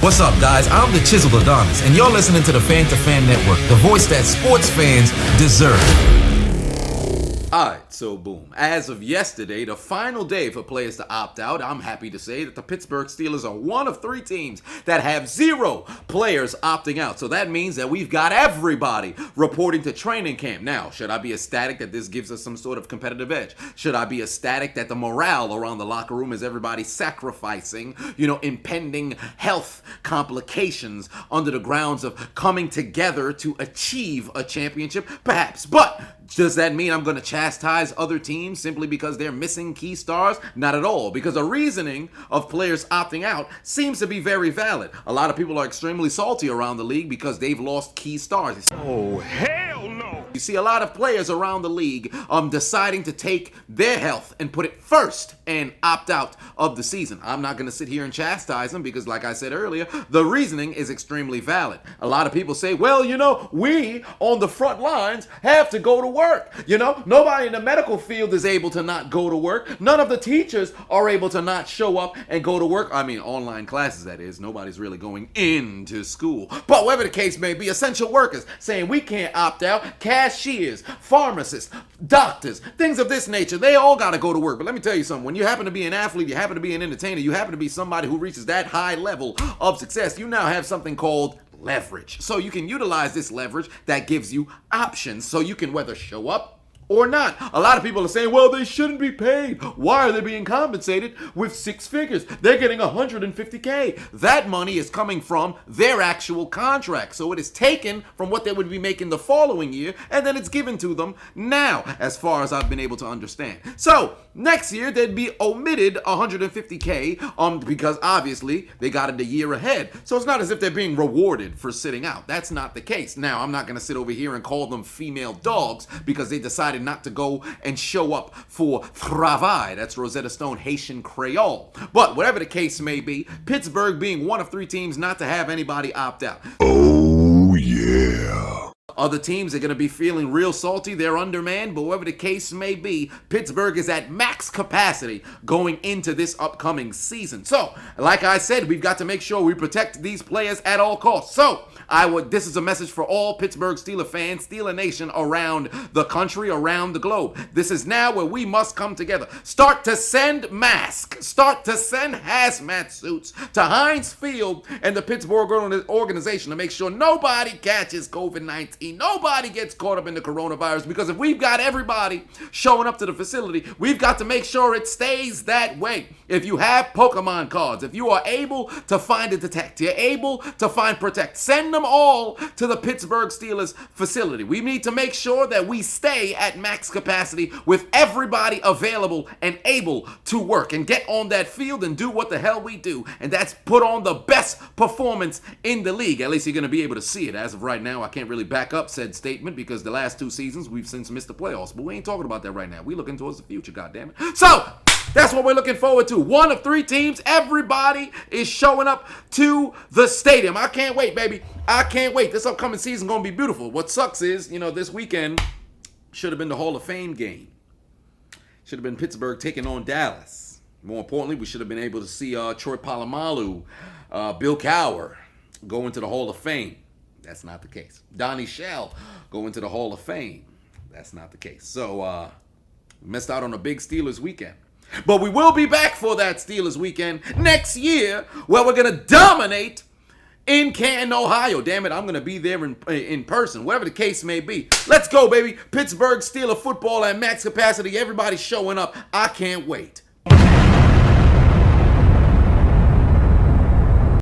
What's up, guys? I'm the Chiseled Adonis, and you're listening to the Fan to Fan Network, the voice that sports fans deserve. Alright, so boom. As of yesterday, the final day for players to opt out, I'm happy to say that the Pittsburgh Steelers are one of 3 teams that have 0 players opting out. So that means that we've got everybody reporting to training camp. Now, should I be ecstatic that this gives us some sort of competitive edge? Should I be ecstatic that the morale around the locker room is everybody sacrificing, impending health complications under the grounds of coming together to achieve a championship? Perhaps. But does that mean I'm going to chastise other teams simply because they're missing key stars? Not at all, because the reasoning of players opting out seems to be very valid. A lot of people are extremely salty around the league because they've lost key stars. Oh, hell no! You see a lot of players around the league deciding to take their health and put it first and opt out of the season. I'm not going to sit here and chastise them because, like I said earlier, the reasoning is extremely valid. A lot of people say, well, we on the front lines have to go to work. Nobody in the medical field is able to not go to work. None of the teachers are able to not show up and go to work. I mean, online classes, that is. Nobody's really going into school. But whatever the case may be, essential workers saying we can't opt out. Cashiers, pharmacists, doctors, things of this nature, they all got to go to work. But let me tell you something. When you happen to be an athlete, you happen to be an entertainer, you happen to be somebody who reaches that high level of success, you now have something called leverage. So you can utilize this leverage that gives you options so you can whether show up or not. A lot of people are saying, well, they shouldn't be paid. Why are they being compensated with 6 figures? They're getting $150K. That money is coming from their actual contract. So it is taken from what they would be making the following year, and then it's given to them now, as far as I've been able to understand. So next year, they'd be omitted $150K because obviously they got it a year ahead. So it's not as if they're being rewarded for sitting out. That's not the case. Now, I'm not going to sit over here and call them female dogs because they decided not to go and show up for travail. That's Rosetta Stone Haitian Creole. But whatever the case may be, Pittsburgh being one of 3 teams not to have anybody opt out. Oh, yeah. Other teams are going to be feeling real salty. They're undermanned, but whatever the case may be, Pittsburgh is at max capacity going into this upcoming season. So, like I said, we've got to make sure we protect these players at all costs. So, this is a message for all Pittsburgh Steelers fans, Steeler Nation around the country, around the globe. This is now where we must come together. Start to send masks. Start to send hazmat suits to Heinz Field and the Pittsburgh organization to make sure nobody catches COVID-19. Nobody gets caught up in the coronavirus, because if we've got everybody showing up to the facility, we've got to make sure it stays that way. If you have Pokemon cards, if you are able to find and detect, you're able to find protect, send them all to the Pittsburgh Steelers facility. We need to make sure that we stay at max capacity with everybody available and able to work and get on that field and do what the hell we do. And that's put on the best performance in the league. At least you're going to be able to see it. As of right now, I can't really back up said statement because the last 2 seasons we've since missed the playoffs. But we ain't talking about that right now. We're looking towards the future, goddammit. So, that's what we're looking forward to. One of 3 teams. Everybody is showing up to the stadium. I can't wait, baby. I can't wait. This upcoming season is going to be beautiful. What sucks is, this weekend should have been the Hall of Fame game. Should have been Pittsburgh taking on Dallas. More importantly, we should have been able to see Troy Polamalu, Bill Cowher go into the Hall of Fame. That's not the case. Donnie Shell go into the Hall of Fame. That's not the case. So, missed out on a big Steelers weekend. But we will be back for that Steelers weekend next year, where we're going to dominate in Canton, Ohio. Damn it, I'm going to be there in person, whatever the case may be. Let's go, baby. Pittsburgh Steelers football at max capacity. Everybody's showing up. I can't wait.